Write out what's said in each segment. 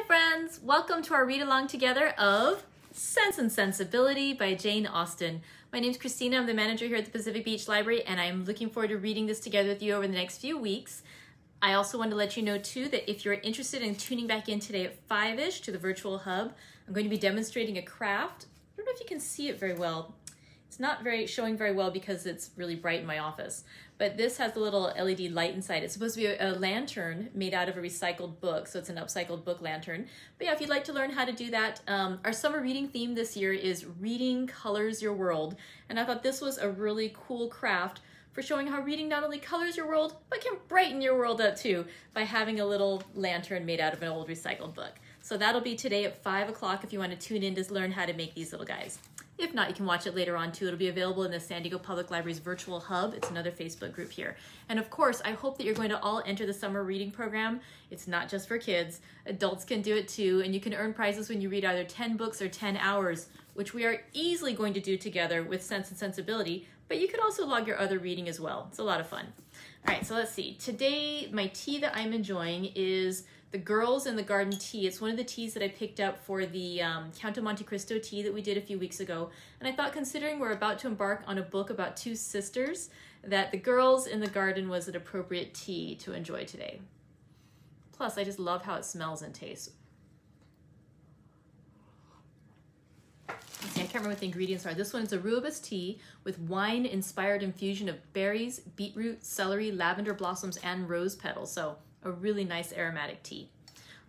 Hi friends, welcome to our read along together of Sense and Sensibility by Jane Austen. My name is Christina, I'm the manager here at the Pacific Beach Library, and I'm looking forward to reading this together with you over the next few weeks. I also want to let you know too that if you're interested in tuning back in today at 5-ish to the virtual hub, I'm going to be demonstrating a craft. I don't know if you can see it very well. It's not showing very well because it's really bright in my office, but this has a little LED light inside. It's supposed to be a lantern made out of a recycled book, so it's an upcycled book lantern. But yeah, if you'd like to learn how to do that, our summer reading theme this year is Reading Colors Your World, and I thought this was a really cool craft for showing how reading not only colors your world, but can brighten your world up too by having a little lantern made out of an old recycled book. So that'll be today at 5 o'clock if you want to tune in to learn how to make these little guys. If not, you can watch it later on too. It'll be available in the San Diego Public Library's virtual hub. It's another Facebook group here. And of course, I hope that you're going to all enter the summer reading program. It's not just for kids. Adults can do it too, and you can earn prizes when you read either 10 books or 10 hours, which we are easily going to do together with Sense and Sensibility, but you could also log your other reading as well. It's a lot of fun. All right, so let's see. Today, my tea that I'm enjoying is the Girls in the Garden tea. It's one of the teas that I picked up for the Count of Monte Cristo tea that we did a few weeks ago. And I thought, considering we're about to embark on a book about two sisters, that the Girls in the Garden was an appropriate tea to enjoy today. Plus, I just love how it smells and tastes. See, I can't remember what the ingredients are. This one's a rooibos tea with wine-inspired infusion of berries, beetroot, celery, lavender blossoms, and rose petals. So a really nice aromatic tea.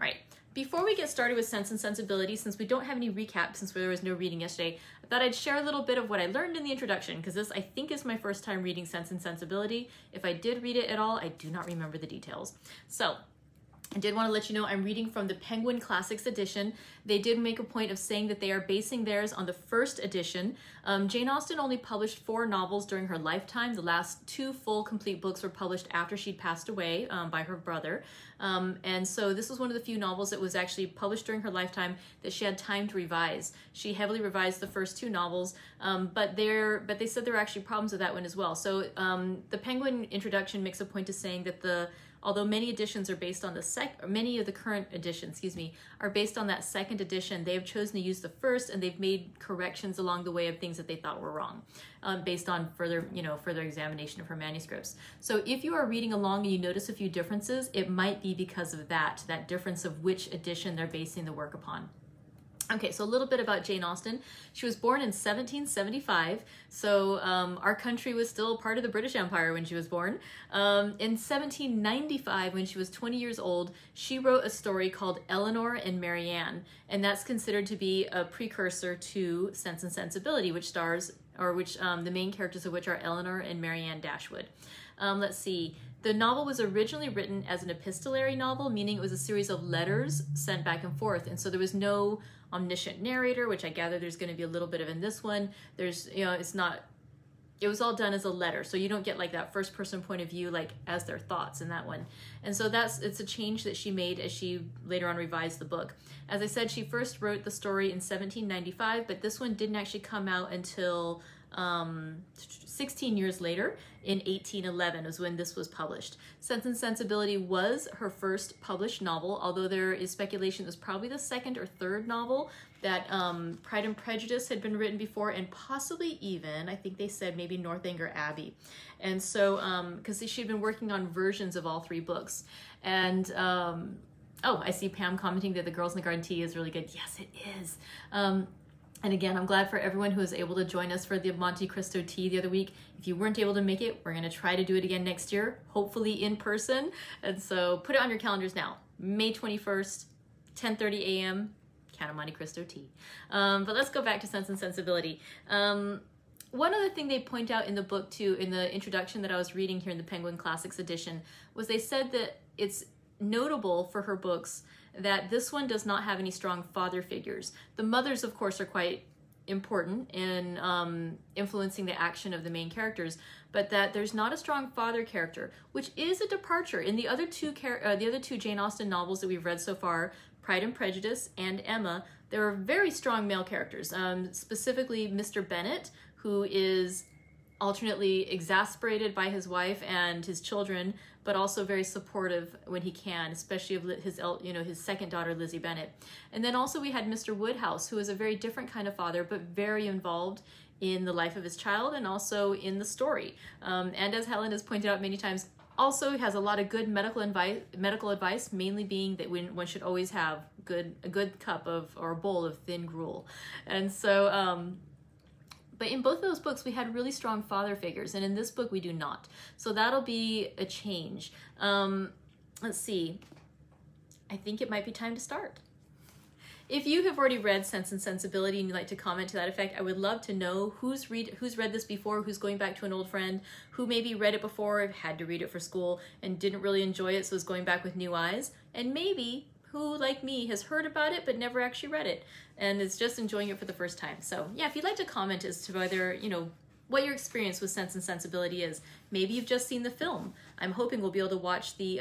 All right, before we get started with Sense and Sensibility, since we don't have any recap since there was no reading yesterday, I thought I'd share a little bit of what I learned in the introduction, because this, I think, is my first time reading Sense and Sensibility. If I did read it at all, I do not remember the details. So I did want to let you know I'm reading from the Penguin Classics edition. They did make a point of saying that they are basing theirs on the first edition. Jane Austen only published 4 novels during her lifetime. The last 2 full complete books were published after she'd passed away by her brother. And so this was one of the few novels that was actually published during her lifetime that she had time to revise. She heavily revised the first 2 novels, but they said there were actually problems with that one as well. So the Penguin introduction makes a point of saying that although many editions are based on many of the current editions, excuse me, are based on that second edition, they have chosen to use the first, and they've made corrections along the way of things that they thought were wrong, based on further examination of her manuscripts. So if you are reading along and you notice a few differences, it might be because of that difference of which edition they're basing the work upon. Okay, so a little bit about Jane Austen. She was born in 1775, so our country was still part of the British Empire when she was born. In 1795, when she was 20 years old, she wrote a story called Elinor and Marianne, and that's considered to be a precursor to Sense and Sensibility, the main characters of which are Elinor and Marianne Dashwood. Let's see. The novel was originally written as an epistolary novel, meaning it was a series of letters sent back and forth, and so there was no omniscient narrator, which I gather there's going to be a little bit of in this one. It was all done as a letter, so you don't get like that first person point of view like as their thoughts in that one. And so it's a change that she made as she later on revised the book. As I said, she first wrote the story in 1795, but this one didn't actually come out until 16 years later, in 1811 is when this was published. Sense and Sensibility was her first published novel, although there is speculation it was probably the second or third novel, that Pride and Prejudice had been written before, and possibly even, I think they said maybe Northanger Abbey. And so, because she'd been working on versions of all 3 books. And oh, I see Pam commenting that the Girls in the Garden tea is really good. Yes, it is. And again, I'm glad for everyone who was able to join us for the Monte Cristo tea the other week. If you weren't able to make it, we're going to try to do it again next year, hopefully in person. And so put it on your calendars now. May 21st, 10:30 a.m., Count of Monte Cristo tea. But let's go back to Sense and Sensibility. One other thing they point out in the book too, in the introduction that I was reading here in the Penguin Classics edition, was they said that it's notable for her books that this one does not have any strong father figures. The mothers, of course, are quite important in influencing the action of the main characters, but that there's not a strong father character, which is a departure. In the other two Jane Austen novels that we've read so far, Pride and Prejudice and Emma, there are very strong male characters, specifically Mr. Bennet, who is alternately exasperated by his wife and his children, but also very supportive when he can, especially of his second daughter, Lizzie Bennet. And then also we had Mr. Woodhouse, who is a very different kind of father, but very involved in the life of his child and also in the story. And as Helen has pointed out many times, also has a lot of good medical advice, mainly being that one should always have a good cup of, or a bowl of thin gruel. And so, but in both of those books, we had really strong father figures, and in this book, we do not. So that'll be a change. Let's see. I think it might be time to start. If you have already read Sense and Sensibility and you'd like to comment to that effect, I would love to know who's read this before, who's going back to an old friend, who maybe read it before, had to read it for school, and didn't really enjoy it, so is going back with new eyes, and maybe who, like me, has heard about it but never actually read it, and is just enjoying it for the first time. So yeah, if you'd like to comment as to whether, what your experience with Sense and Sensibility is. Maybe you've just seen the film. I'm hoping we'll be able to watch the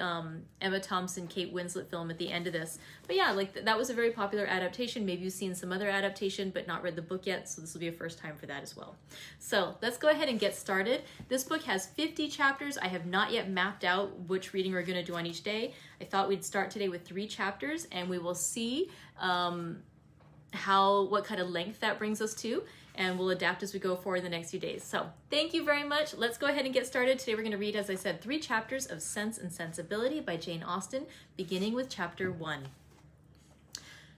Emma Thompson, Kate Winslet film at the end of this. But yeah, that was a very popular adaptation. Maybe you've seen some other adaptation but not read the book yet, so this will be a first time for that as well. So let's go ahead and get started. This book has 50 chapters. I have not yet mapped out which reading we're going to do on each day. I thought we'd start today with 3 chapters, and we will see what kind of length that brings us to, and we'll adapt as we go forward in the next few days. So thank you very much. Let's go ahead and get started. Today we're going to read, as I said, 3 chapters of Sense and Sensibility by Jane Austen, beginning with chapter 1.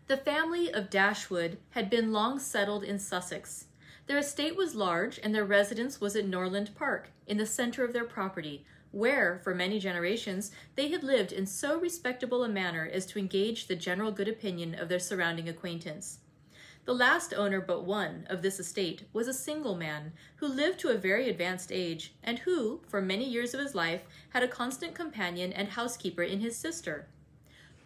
The family of Dashwood had been long settled in Sussex. Their estate was large, and their residence was at Norland Park, in the center of their property, where, for many generations, they had lived in so respectable a manner as to engage the general good opinion of their surrounding acquaintance. The last owner but one of this estate was a single man who lived to a very advanced age, and who, for many years of his life, had a constant companion and housekeeper in his sister.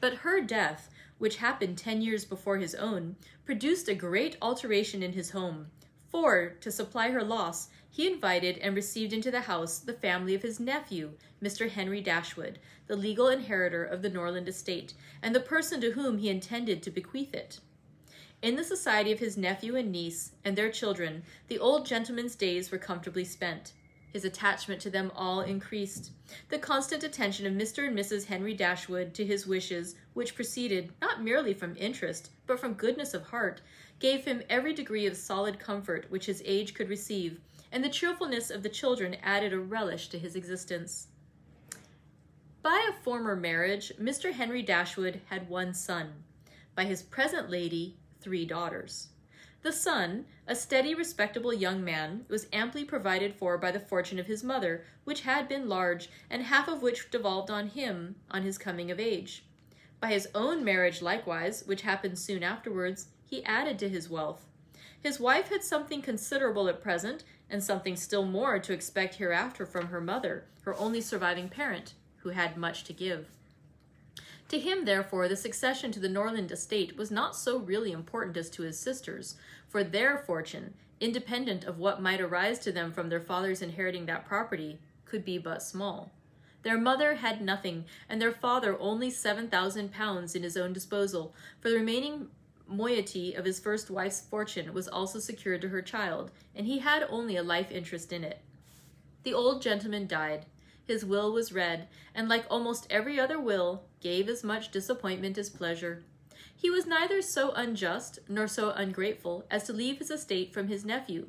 But her death, which happened 10 years before his own, produced a great alteration in his home, for, to supply her loss, he invited and received into the house the family of his nephew, Mr. Henry Dashwood, the legal inheritor of the Norland estate, and the person to whom he intended to bequeath it. In the society of his nephew and niece and their children, the old gentleman's days were comfortably spent. His attachment to them all increased. The constant attention of Mr. and Mrs. Henry Dashwood to his wishes, which proceeded not merely from interest, but from goodness of heart, gave him every degree of solid comfort which his age could receive, and the cheerfulness of the children added a relish to his existence. By a former marriage, Mr. Henry Dashwood had 1 son. By his present lady, 3 daughters. The son, a steady, respectable young man, was amply provided for by the fortune of his mother, which had been large, and half of which devolved on him on his coming of age. By his own marriage likewise, which happened soon afterwards, he added to his wealth. His wife had something considerable at present, and something still more to expect hereafter from her mother, her only surviving parent, who had much to give. To him, therefore, the succession to the Norland estate was not so really important as to his sisters, for their fortune, independent of what might arise to them from their father's inheriting that property, could be but small. Their mother had nothing, and their father only £7,000 in his own disposal, for the remaining moiety of his first wife's fortune was also secured to her child, and he had only a life interest in it. The old gentleman died. His will was read, and like almost every other will, gave as much disappointment as pleasure. He was neither so unjust nor so ungrateful as to leave his estate from his nephew,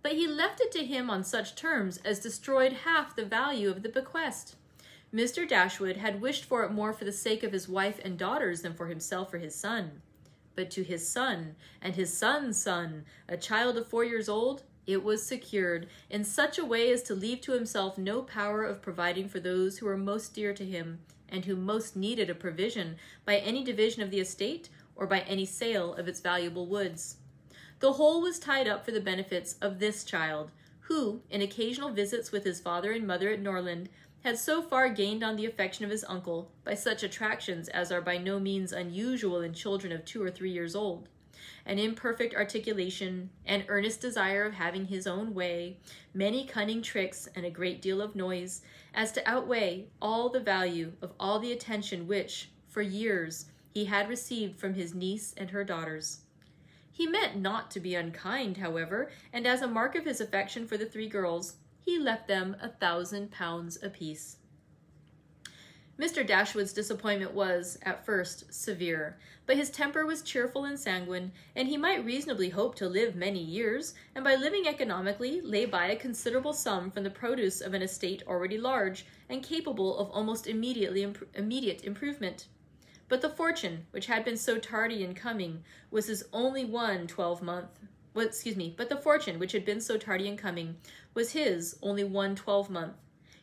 but he left it to him on such terms as destroyed half the value of the bequest. Mr. Dashwood had wished for it more for the sake of his wife and daughters than for himself or his son. But to his son, and his son's son, a child of 4 years old, it was secured in such a way as to leave to himself no power of providing for those who were most dear to him, and who most needed a provision by any division of the estate or by any sale of its valuable woods. The whole was tied up for the benefits of this child, who, in occasional visits with his father and mother at Norland, had so far gained on the affection of his uncle by such attractions as are by no means unusual in children of 2 or 3 years old. An imperfect articulation, an earnest desire of having his own way, many cunning tricks, and a great deal of noise, as to outweigh all the value of all the attention which, for years, he had received from his niece and her daughters. He meant not to be unkind, however, and as a mark of his affection for the 3 girls, he left them £1,000 apiece. Mr. Dashwood's disappointment was, at first, severe, but his temper was cheerful and sanguine, and he might reasonably hope to live many years, and by living economically, lay by a considerable sum from the produce of an estate already large, and capable of almost immediate improvement. But the fortune, which had been so tardy in coming, was his only one 12-month. But the fortune, which had been so tardy in coming, was his only one 12-month.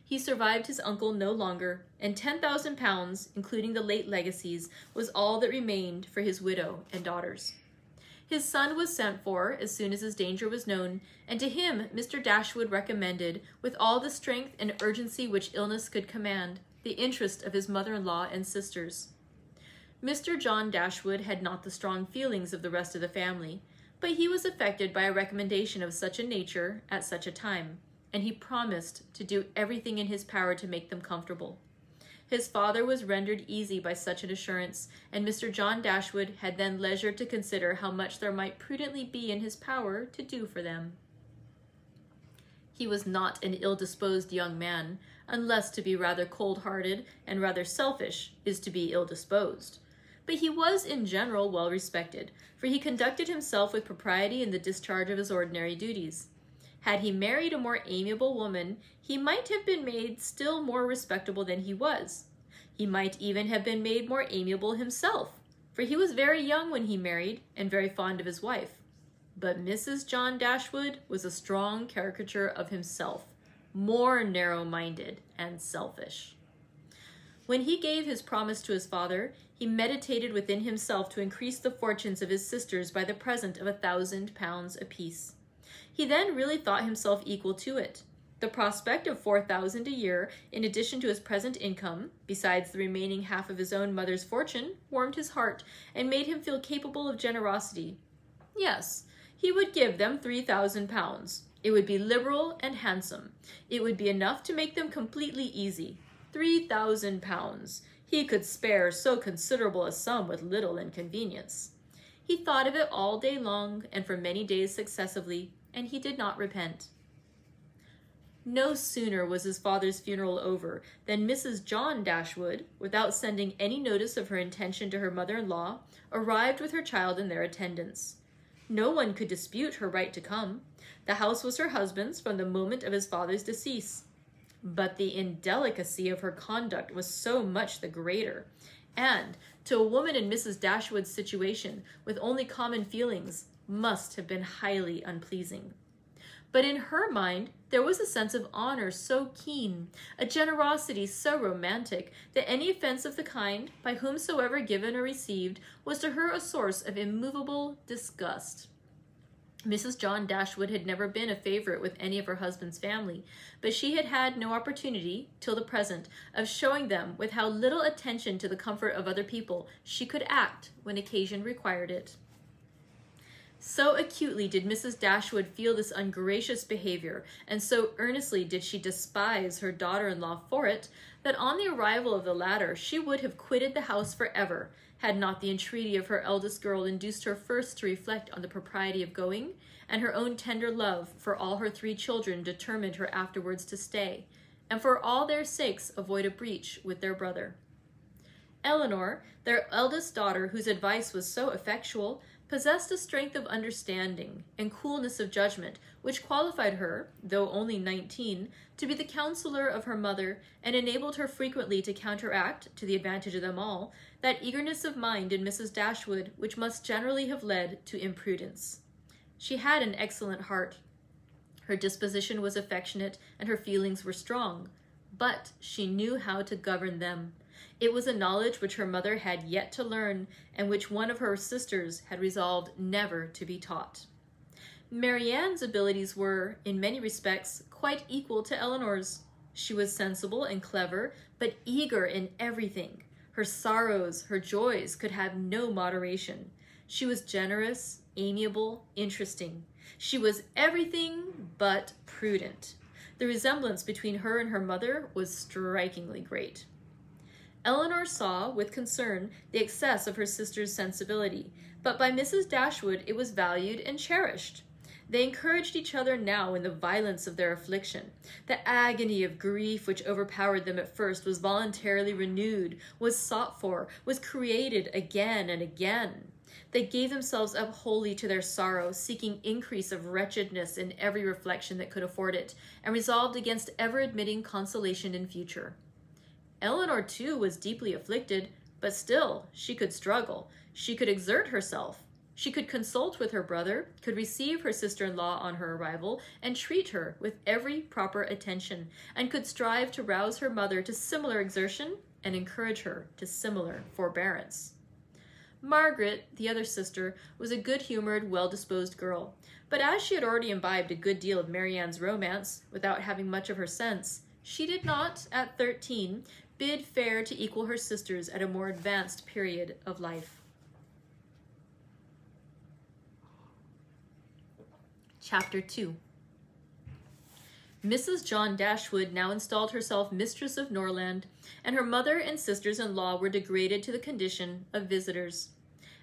He survived his uncle no longer, and £10,000, including the late legacies, was all that remained for his widow and daughters. His son was sent for as soon as his danger was known, and to him Mr. Dashwood recommended, with all the strength and urgency which illness could command, the interest of his mother-in-law and sisters. Mr. John Dashwood had not the strong feelings of the rest of the family, but he was affected by a recommendation of such a nature at such a time, and he promised to do everything in his power to make them comfortable. His father was rendered easy by such an assurance, and Mr. John Dashwood had then leisure to consider how much there might prudently be in his power to do for them. He was not an ill-disposed young man, unless to be rather cold-hearted and rather selfish is to be ill-disposed. But he was in general well respected, for he conducted himself with propriety in the discharge of his ordinary duties. Had he married a more amiable woman, he might have been made still more respectable than he was. He might even have been made more amiable himself, for he was very young when he married, and very fond of his wife. But Mrs. John Dashwood was a strong caricature of himself, more narrow-minded and selfish. When he gave his promise to his father, he meditated within himself to increase the fortunes of his sisters by the present of £1,000 apiece. He then really thought himself equal to it. The prospect of £4,000 a year, in addition to his present income, besides the remaining half of his own mother's fortune, warmed his heart, and made him feel capable of generosity. Yes, he would give them £3,000. It would be liberal and handsome. It would be enough to make them completely easy. £3,000. He could spare so considerable a sum with little inconvenience. He thought of it all day long, and for many days successively, and he did not repent. No sooner was his father's funeral over than Mrs. John Dashwood, without sending any notice of her intention to her mother-in-law, arrived with her child in their attendance. No one could dispute her right to come. The house was her husband's from the moment of his father's decease. But the indelicacy of her conduct was so much the greater, and, to a woman in Mrs. Dashwood's situation, with only common feelings, must have been highly unpleasing. But in her mind there was a sense of honor so keen, a generosity so romantic, that any offense of the kind, by whomsoever given or received, was to her a source of immovable disgust. Mrs. John Dashwood had never been a favorite with any of her husband's family, but she had had no opportunity, till the present, of showing them with how little attention to the comfort of other people she could act when occasion required it. So acutely did Mrs. Dashwood feel this ungracious behavior, and so earnestly did she despise her daughter-in-law for it, that on the arrival of the latter she would have quitted the house forever, had not the entreaty of her eldest girl induced her first to reflect on the propriety of going, and her own tender love for all her 3 children determined her afterwards to stay, and for all their sakes avoid a breach with their brother. Elinor, their eldest daughter, whose advice was so effectual, possessed a strength of understanding and coolness of judgment which qualified her, though only 19, to be the counselor of her mother, and enabled her frequently to counteract, to the advantage of them all, that eagerness of mind in Mrs. Dashwood which must generally have led to imprudence. She had an excellent heart. Her disposition was affectionate, and her feelings were strong, but she knew how to govern them. It was a knowledge which her mother had yet to learn, and which one of her sisters had resolved never to be taught. Marianne's abilities were, in many respects, quite equal to Elinor's. She was sensible and clever, but eager in everything. Her sorrows, her joys, could have no moderation. She was generous, amiable, interesting. She was everything but prudent. The resemblance between her and her mother was strikingly great. Elinor saw, with concern, the excess of her sister's sensibility, but by Mrs. Dashwood it was valued and cherished. They encouraged each other now in the violence of their affliction. The agony of grief which overpowered them at first was voluntarily renewed, was sought for, was created again and again. They gave themselves up wholly to their sorrow, seeking increase of wretchedness in every reflection that could afford it, and resolved against ever admitting consolation in future. Elinor, too, was deeply afflicted, but still she could struggle. She could exert herself. She could consult with her brother, could receive her sister-in-law on her arrival, and treat her with every proper attention, and could strive to rouse her mother to similar exertion and encourage her to similar forbearance. Margaret, the other sister, was a good-humored, well-disposed girl, but as she had already imbibed a good deal of Marianne's romance, without having much of her sense, she did not, at 13, bid fair to equal her sisters at a more advanced period of life. Chapter 2. Mrs. John Dashwood now installed herself mistress of Norland, and her mother and sisters-in-law were degraded to the condition of visitors.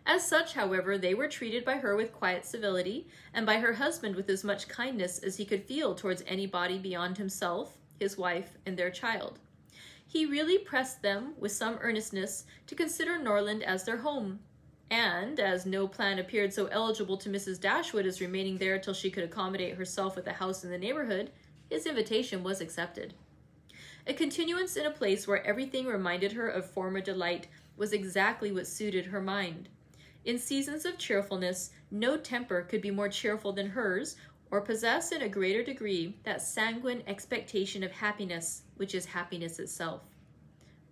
As such, however, they were treated by her with quiet civility, and by her husband with as much kindness as he could feel towards anybody beyond himself, his wife, and their child. He really pressed them, with some earnestness, to consider Norland as their home, and, as no plan appeared so eligible to Mrs. Dashwood as remaining there till she could accommodate herself with a house in the neighborhood, his invitation was accepted. A continuance in a place where everything reminded her of former delight was exactly what suited her mind. In seasons of cheerfulness, no temper could be more cheerful than hers, or possess in a greater degree that sanguine expectation of happiness which is happiness itself.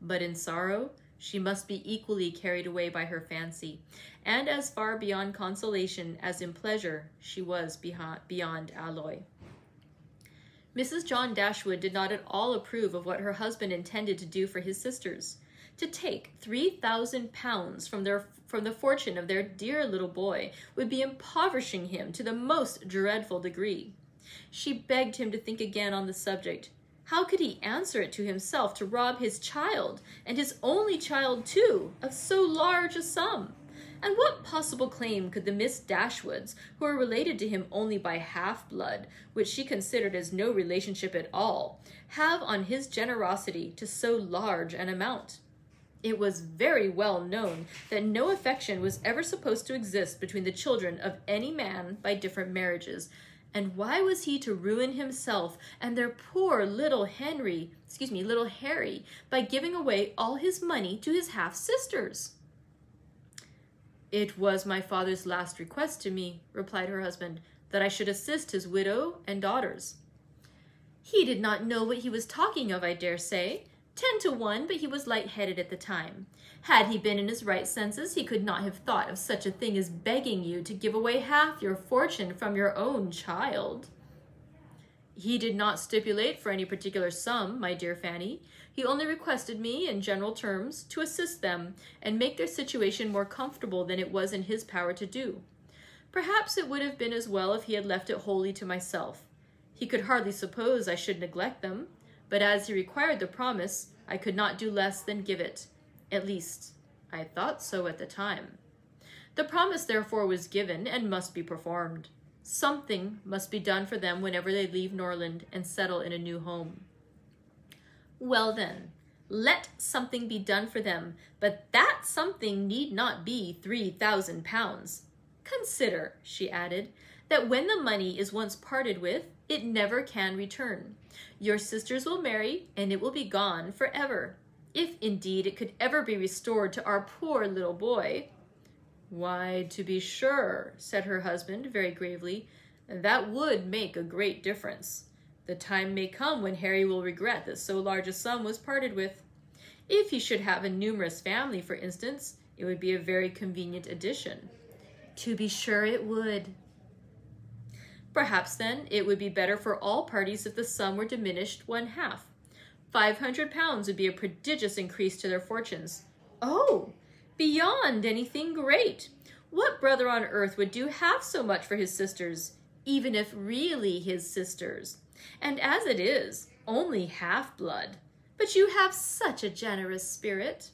But in sorrow, she must be equally carried away by her fancy, and as far beyond consolation as in pleasure she was beyond alloy. Mrs. John Dashwood did not at all approve of what her husband intended to do for his sisters. To take 3,000 pounds from the fortune of their dear little boy would be impoverishing him to the most dreadful degree. She begged him to think again on the subject. How could he answer it to himself to rob his child, and his only child too, of so large a sum? And what possible claim could the Miss Dashwoods, who were related to him only by half-blood, which she considered as no relationship at all, have on his generosity to so large an amount? It was very well known that no affection was ever supposed to exist between the children of any man by different marriages, and why was he to ruin himself and their poor little Harry, by giving away all his money to his half-sisters? "It was my father's last request to me," replied her husband, "that I should assist his widow and daughters." "He did not know what he was talking of, I dare say. 10 to 1, but he was light-headed at the time. Had he been in his right senses, he could not have thought of such a thing as begging you to give away half your fortune from your own child." "He did not stipulate for any particular sum, my dear Fanny. He only requested me, in general terms, to assist them, and make their situation more comfortable than it was in his power to do. Perhaps it would have been as well if he had left it wholly to myself. He could hardly suppose I should neglect them, but as he required the promise, I could not do less than give it. At least, I thought so at the time. The promise, therefore, was given, and must be performed. Something must be done for them whenever they leave Norland and settle in a new home." "Well then, let something be done for them, but that something need not be 3,000 pounds. Consider," she added, "that when the money is once parted with, it never can return. Your sisters will marry, and it will be gone forever. If, indeed, it could ever be restored to our poor little boy." "Why, to be sure," said her husband very gravely, "that would make a great difference. The time may come when Harry will regret that so large a sum was parted with. If he should have a numerous family, for instance, it would be a very convenient addition." "To be sure it would." "Perhaps, then, it would be better for all parties if the sum were diminished 1/2. 500 pounds would be a prodigious increase to their fortunes." "Oh, beyond anything great! What brother on earth would do half so much for his sisters, even if really his sisters? And as it is, only half-blood. But you have such a generous spirit."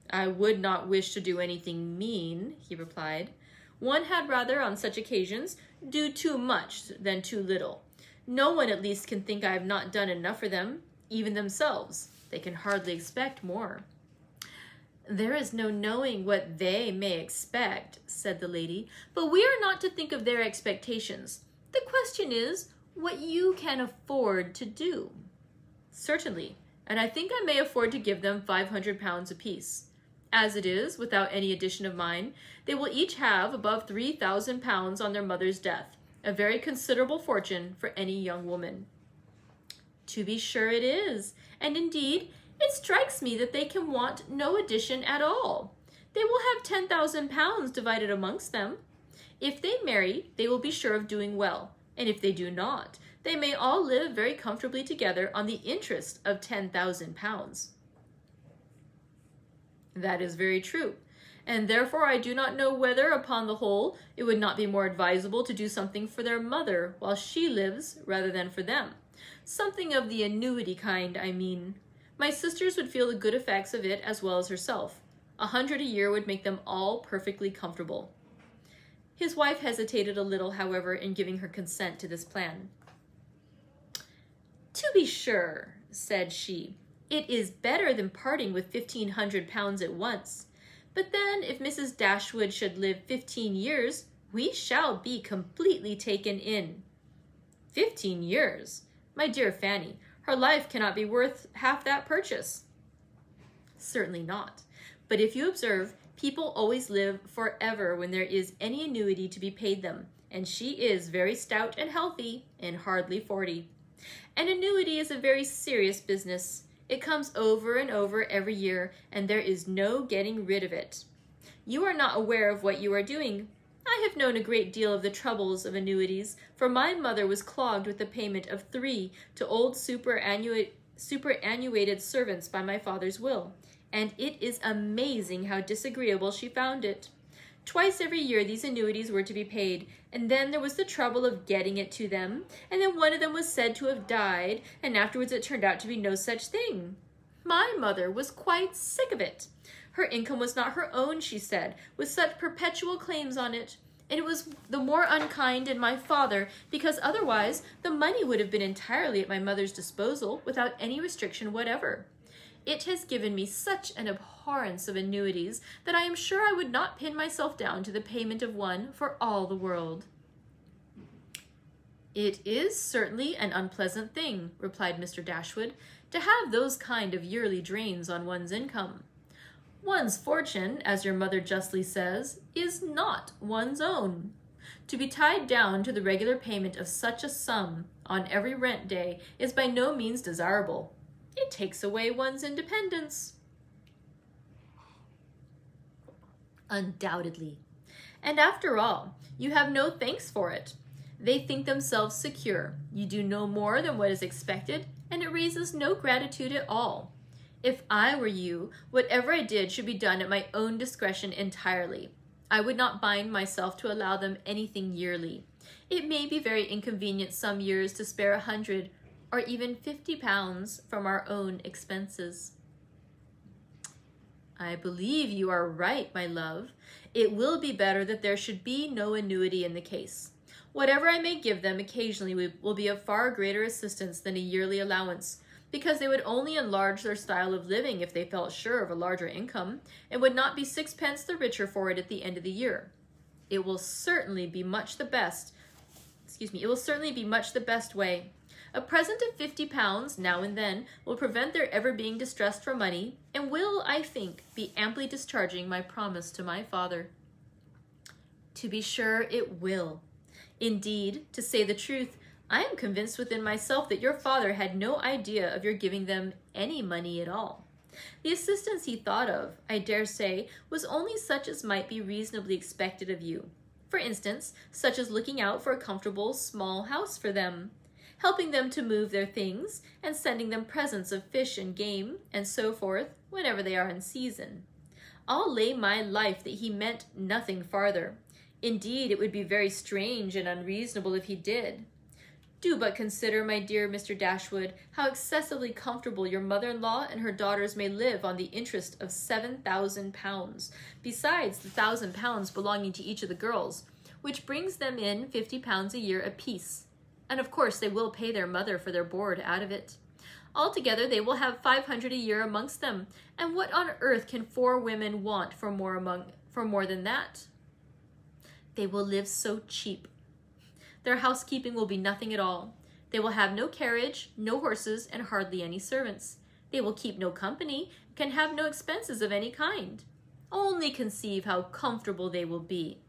"I would not wish to do anything mean," he replied. One had rather, on such occasions, do too much than too little. No one at least can think I have not done enough for them, even themselves. They can hardly expect more. There is no knowing what they may expect, said the lady, but we are not to think of their expectations. The question is, what you can afford to do. Certainly, and I think I may afford to give them £500 apiece. As it is, without any addition of mine, they will each have above £3,000 on their mother's death, a very considerable fortune for any young woman. To be sure it is, and indeed, it strikes me that they can want no addition at all. They will have £10,000 divided amongst them. If they marry, they will be sure of doing well, and if they do not, they may all live very comfortably together on the interest of £10,000. That is very true, and therefore I do not know whether, upon the whole, it would not be more advisable to do something for their mother while she lives rather than for them. Something of the annuity kind, I mean. My sisters would feel the good effects of it as well as herself. 100 a year would make them all perfectly comfortable. His wife hesitated a little, however, in giving her consent to this plan. To be sure, said she, it is better than parting with £1,500 at once. But then, if Mrs. Dashwood should live 15 years, we shall be completely taken in. 15 years? My dear Fanny, her life cannot be worth half that purchase. Certainly not. But if you observe, people always live forever when there is any annuity to be paid them, and she is very stout and healthy and hardly 40. An annuity is a very serious business. It comes over and over every year, and there is no getting rid of it. You are not aware of what you are doing. I have known a great deal of the troubles of annuities, for my mother was clogged with the payment of 3 to old superannuated servants by my father's will, and it is amazing how disagreeable she found it. Twice every year these annuities were to be paid, and then there was the trouble of getting it to them, and then one of them was said to have died, and afterwards it turned out to be no such thing. My mother was quite sick of it. Her income was not her own, she said, with such perpetual claims on it, and it was the more unkind in my father, because otherwise the money would have been entirely at my mother's disposal without any restriction whatever. It has given me such an abhorrence of annuities that I am sure I would not pin myself down to the payment of one for all the world. It is certainly an unpleasant thing, replied Mr. Dashwood, to have those kind of yearly drains on one's income. One's fortune, as your mother justly says, is not one's own. To be tied down to the regular payment of such a sum on every rent day is by no means desirable. It takes away one's independence. Undoubtedly. And after all, you have no thanks for it. They think themselves secure. You do no more than what is expected, and it raises no gratitude at all. If I were you, whatever I did should be done at my own discretion entirely. I would not bind myself to allow them anything yearly. It may be very inconvenient some years to spare 100 or even £50 from our own expenses. I believe you are right, my love. It will be better that there should be no annuity in the case. Whatever I may give them occasionally will be of far greater assistance than a yearly allowance, because they would only enlarge their style of living if they felt sure of a larger income, and would not be 6 pence the richer for it at the end of the year. It will certainly be much the best way. A present of £50 now and then will prevent their ever being distressed for money, and will, I think, be amply discharging my promise to my father. To be sure, it will. Indeed, to say the truth, I am convinced within myself that your father had no idea of your giving them any money at all. The assistance he thought of, I dare say, was only such as might be reasonably expected of you. For instance, such as looking out for a comfortable small house for them, helping them to move their things, and sending them presents of fish and game, and so forth, whenever they are in season. I'll lay my life that he meant nothing farther. Indeed, it would be very strange and unreasonable if he did. Do but consider, my dear Mr. Dashwood, how excessively comfortable your mother-in-law and her daughters may live on the interest of £7,000, besides the £1,000 belonging to each of the girls, which brings them in £50 a year apiece. And of course they will pay their mother for their board out of it. Altogether they will have £500 a year amongst them, and what on earth can 4 women want for more than that? They will live so cheap. Their housekeeping will be nothing at all. They will have no carriage, no horses, and hardly any servants. They will keep no company, can have no expenses of any kind. Only conceive how comfortable they will be.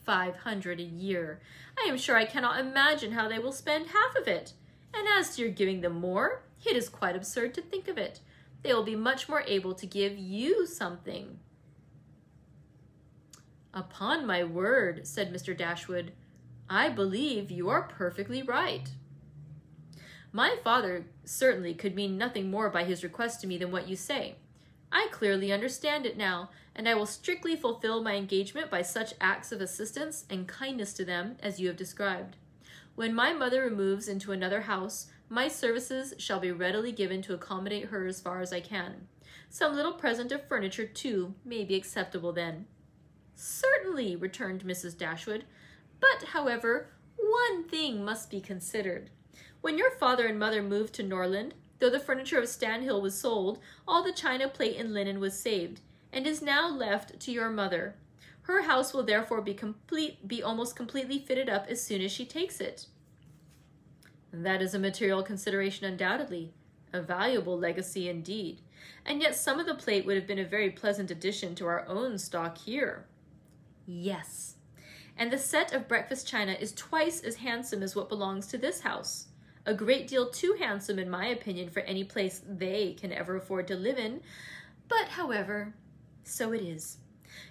£500 a year. I am sure I cannot imagine how they will spend half of it. And as to your giving them more, it is quite absurd to think of it. They will be much more able to give you something. Upon my word, said Mr. Dashwood, I believe you are perfectly right. My father certainly could mean nothing more by his request to me than what you say. I clearly understand it now, and I will strictly fulfill my engagement by such acts of assistance and kindness to them as you have described. When my mother removes into another house, my services shall be readily given to accommodate her as far as I can. Some little present of furniture, too, may be acceptable then. Certainly, returned Mrs. Dashwood. But, however, one thing must be considered. When your father and mother moved to Norland, though the furniture of Stanhill was sold, all the china, plate, and linen was saved, and is now left to your mother. Her house will therefore be almost completely fitted up as soon as she takes it. That is a material consideration undoubtedly, a valuable legacy indeed, and yet some of the plate would have been a very pleasant addition to our own stock here. Yes. And the set of breakfast china is twice as handsome as what belongs to this house. A great deal too handsome, in my opinion, for any place they can ever afford to live in. But, however, so it is.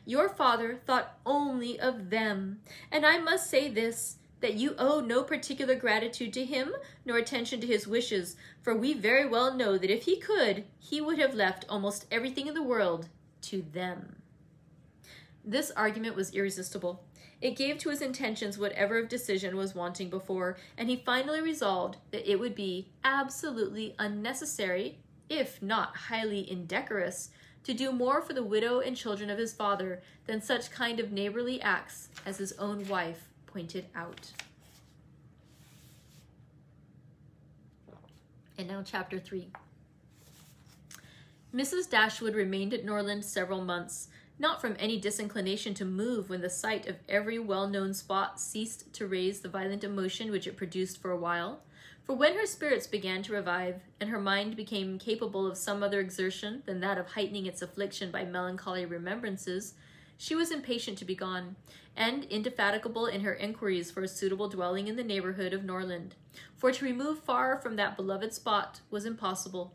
Your father thought only of them, and I must say this, that you owe no particular gratitude to him, nor attention to his wishes, for we very well know that if he could, he would have left almost everything in the world to them. This argument was irresistible. It gave to his intentions whatever of decision was wanting before, and he finally resolved that it would be absolutely unnecessary, if not highly indecorous, to do more for the widow and children of his father than such kind of neighborly acts as his own wife pointed out. And now chapter 3. Mrs. Dashwood remained at Norland several months, not from any disinclination to move when the sight of every well-known spot ceased to raise the violent emotion which it produced for a while, for when her spirits began to revive, and her mind became capable of some other exertion than that of heightening its affliction by melancholy remembrances, she was impatient to be gone, and indefatigable in her inquiries for a suitable dwelling in the neighborhood of Norland, for to remove far from that beloved spot was impossible.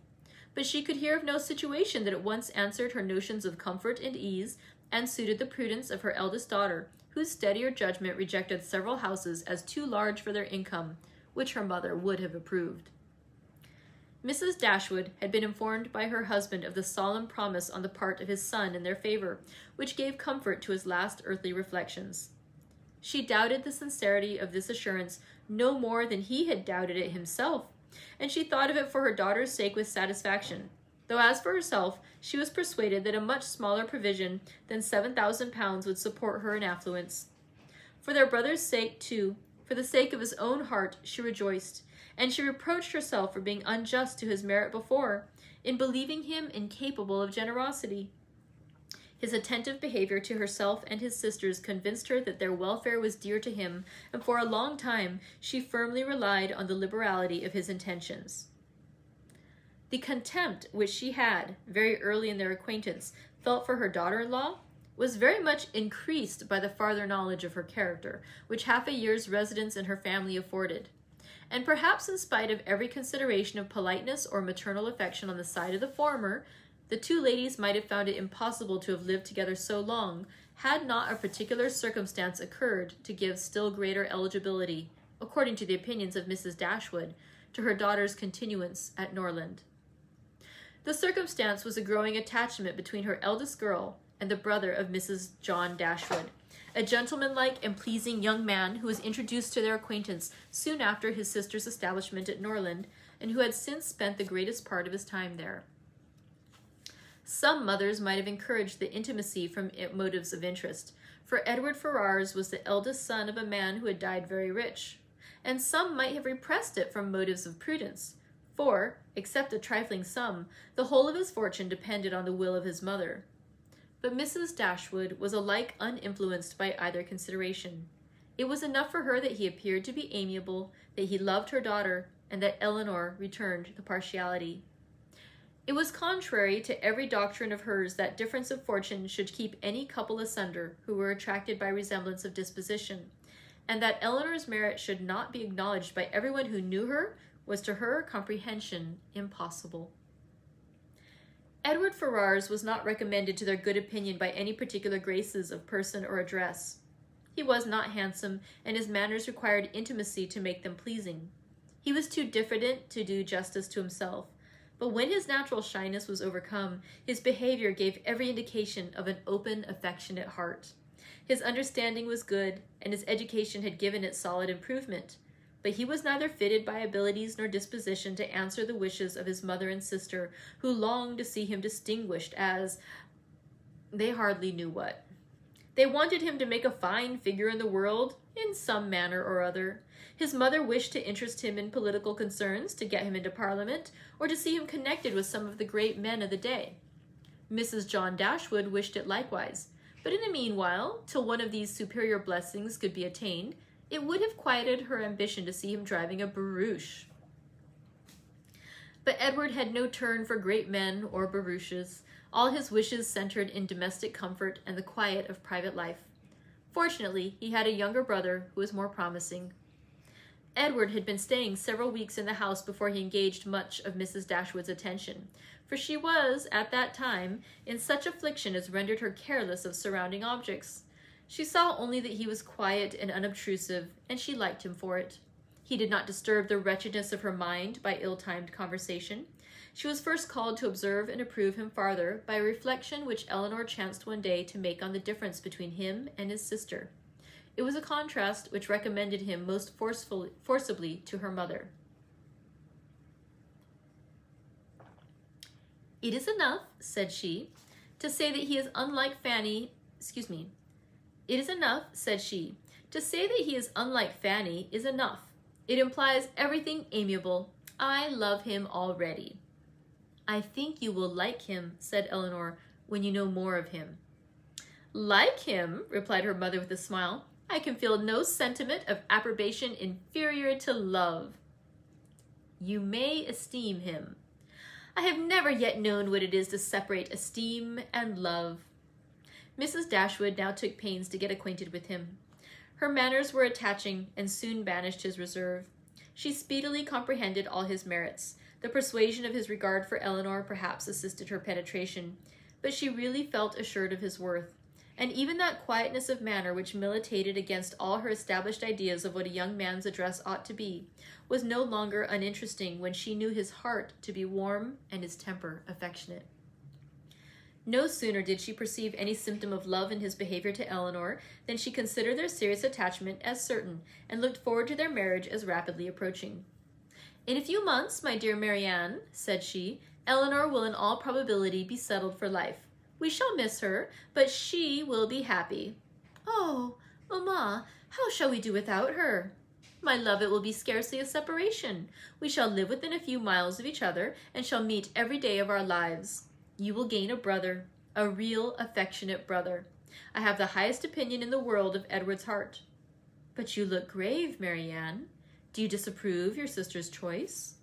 But she could hear of no situation that at once answered her notions of comfort and ease, and suited the prudence of her eldest daughter, whose steadier judgment rejected several houses as too large for their income, which her mother would have approved. Mrs. Dashwood had been informed by her husband of the solemn promise on the part of his son in their favor, which gave comfort to his last earthly reflections. She doubted the sincerity of this assurance no more than he had doubted it himself, and she thought of it for her daughter's sake with satisfaction, though as for herself, she was persuaded that a much smaller provision than £7,000 would support her in affluence. For their brother's sake, too, for the sake of his own heart, she rejoiced, and she reproached herself for being unjust to his merit before, in believing him incapable of generosity. His attentive behavior to herself and his sisters convinced her that their welfare was dear to him, and for a long time she firmly relied on the liberality of his intentions. The contempt which she had, very early in their acquaintance, felt for her daughter-in-law was very much increased by the farther knowledge of her character, which half a year's residence in her family afforded. And perhaps in spite of every consideration of politeness or maternal affection on the side of the former, the two ladies might have found it impossible to have lived together so long, had not a particular circumstance occurred to give still greater eligibility, according to the opinions of Mrs. Dashwood, to her daughter's continuance at Norland. The circumstance was a growing attachment between her eldest girl and the brother of Mrs. John Dashwood, a gentlemanlike and pleasing young man who was introduced to their acquaintance soon after his sister's establishment at Norland, and who had since spent the greatest part of his time there. Some mothers might have encouraged the intimacy from motives of interest, for Edward Ferrars was the eldest son of a man who had died very rich, and some might have repressed it from motives of prudence, for, except a trifling sum, the whole of his fortune depended on the will of his mother. But Mrs. Dashwood was alike uninfluenced by either consideration. It was enough for her that he appeared to be amiable, that he loved her daughter, and that Elinor returned the partiality. It was contrary to every doctrine of hers that difference of fortune should keep any couple asunder who were attracted by resemblance of disposition, and that Elinor's merit should not be acknowledged by everyone who knew her was to her comprehension impossible. Edward Ferrars was not recommended to their good opinion by any particular graces of person or address. He was not handsome, and his manners required intimacy to make them pleasing. He was too diffident to do justice to himself, but when his natural shyness was overcome, his behavior gave every indication of an open, affectionate heart. His understanding was good, and his education had given it solid improvement, but he was neither fitted by abilities nor disposition to answer the wishes of his mother and sister, who longed to see him distinguished as they hardly knew what. They wanted him to make a fine figure in the world, in some manner or other. His mother wished to interest him in political concerns, to get him into Parliament, or to see him connected with some of the great men of the day. Mrs. John Dashwood wished it likewise, but in the meanwhile, till one of these superior blessings could be attained, it would have quieted her ambition to see him driving a barouche. But Edward had no turn for great men or barouches. All his wishes centered in domestic comfort and the quiet of private life. Fortunately, he had a younger brother who was more promising. Edward had been staying several weeks in the house before he engaged much of Mrs. Dashwood's attention, for she was, at that time, in such affliction as rendered her careless of surrounding objects. She saw only that he was quiet and unobtrusive, and she liked him for it. He did not disturb the wretchedness of her mind by ill-timed conversation. She was first called to observe and approve him farther by a reflection which Elinor chanced one day to make on the difference between him and his sister. It was a contrast which recommended him most forcibly to her mother. "It is enough," said she, "to say that he is unlike Fanny, It is enough," said she, "to say that he is unlike Fanny is enough. It implies everything amiable. I love him already." "I think you will like him," said Elinor, "when you know more of him." "Like him," replied her mother with a smile, "I can feel no sentiment of approbation inferior to love." "You may esteem him." "I have never yet known what it is to separate esteem and love." Mrs. Dashwood now took pains to get acquainted with him. Her manners were attaching, and soon banished his reserve. She speedily comprehended all his merits. The persuasion of his regard for Elinor perhaps assisted her penetration, but she really felt assured of his worth, and even that quietness of manner which militated against all her established ideas of what a young man's address ought to be, was no longer uninteresting when she knew his heart to be warm and his temper affectionate. No sooner did she perceive any symptom of love in his behavior to Elinor than she considered their serious attachment as certain, and looked forward to their marriage as rapidly approaching. "In a few months, my dear Marianne," said she, "Elinor will in all probability be settled for life. We shall miss her, but she will be happy." "Oh, mamma, how shall we do without her?" "My love, it will be scarcely a separation. We shall live within a few miles of each other, and shall meet every day of our lives. You will gain a brother, a real affectionate brother. I have the highest opinion in the world of Edward's heart." "But you look grave, Marianne. Do you disapprove your sister's choice?"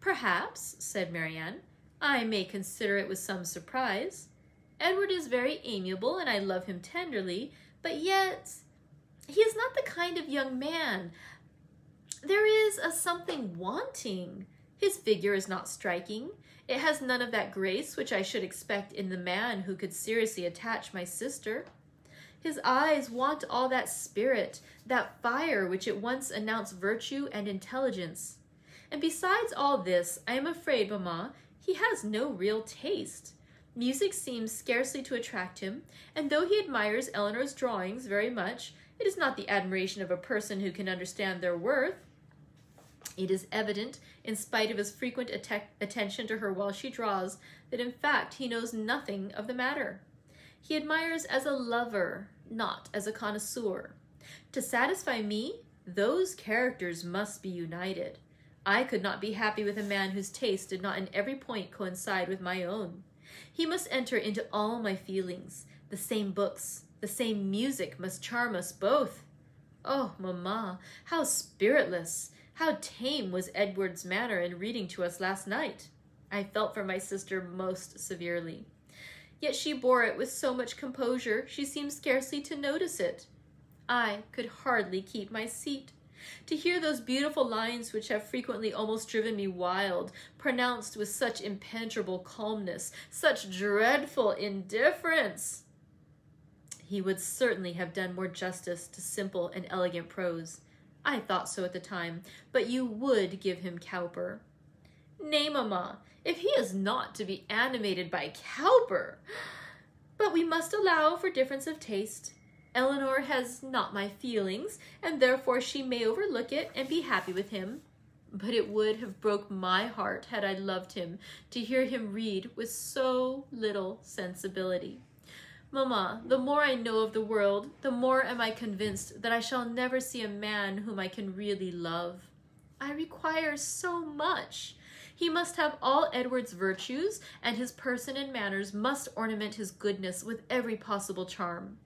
"Perhaps," said Marianne, "I may consider it with some surprise. Edward is very amiable, and I love him tenderly, but yet he is not the kind of young man. There is a something wanting. His figure is not striking. It has none of that grace which I should expect in the man who could seriously attach my sister. His eyes want all that spirit, that fire which at once announce virtue and intelligence. And besides all this, I am afraid, mamma, he has no real taste. Music seems scarcely to attract him, and though he admires Elinor's drawings very much, it is not the admiration of a person who can understand their worth. It is evident, in spite of his frequent attention to her while she draws, that in fact he knows nothing of the matter. He admires as a lover, not as a connoisseur. To satisfy me, those characters must be united. I could not be happy with a man whose taste did not in every point coincide with my own. He must enter into all my feelings. The same books, the same music must charm us both. Oh, mamma, how spiritless, how tame was Edward's manner in reading to us last night. I felt for my sister most severely. Yet she bore it with so much composure, she seemed scarcely to notice it. I could hardly keep my seat. To hear those beautiful lines which have frequently almost driven me wild, pronounced with such impenetrable calmness, such dreadful indifference. He would certainly have done more justice to simple and elegant prose. I thought so at the time, but you would give him Cowper. Nay, mamma, if he is not to be animated by Cowper. But we must allow for difference of taste. Elinor has not my feelings, and therefore she may overlook it and be happy with him. But it would have broke my heart, had I loved him, to hear him read with so little sensibility. Mamma, the more I know of the world, the more am I convinced that I shall never see a man whom I can really love. I require so much. He must have all Edward's virtues, and his person and manners must ornament his goodness with every possible charm.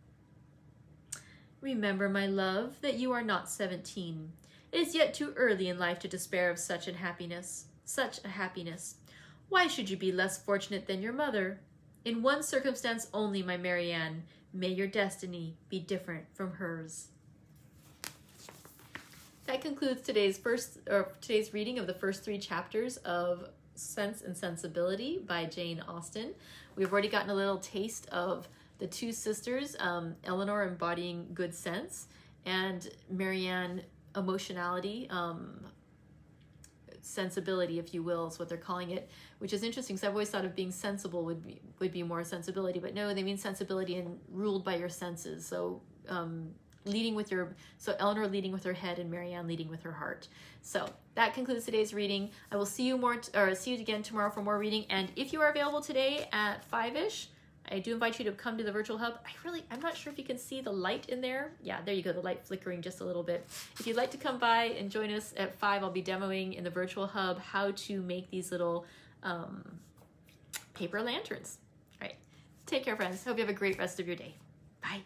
Remember, my love, that you are not 17. It is yet too early in life to despair of such a happiness. Why should you be less fortunate than your mother? In one circumstance only, my Marianne, may your destiny be different from hers. That concludes today's reading of the first 3 chapters of Sense and Sensibility by Jane Austen. We've already gotten a little taste of the 2 sisters, Elinor embodying good sense, and Marianne emotionality, sensibility, if you will, is what they're calling it, which is interesting because I've always thought of being sensible would be more sensibility, but no, they mean sensibility and ruled by your senses. So Elinor leading with her head and Marianne leading with her heart. So that concludes today's reading. I will see you again tomorrow for more reading, and if you are available today at 5-ish, I do invite you to come to the virtual hub. I'm not sure if you can see the light in there. Yeah, there you go, the light flickering just a little bit. If you'd like to come by and join us at 5, I'll be demoing in the virtual hub how to make these little paper lanterns. All right, take care, friends. Hope you have a great rest of your day. Bye.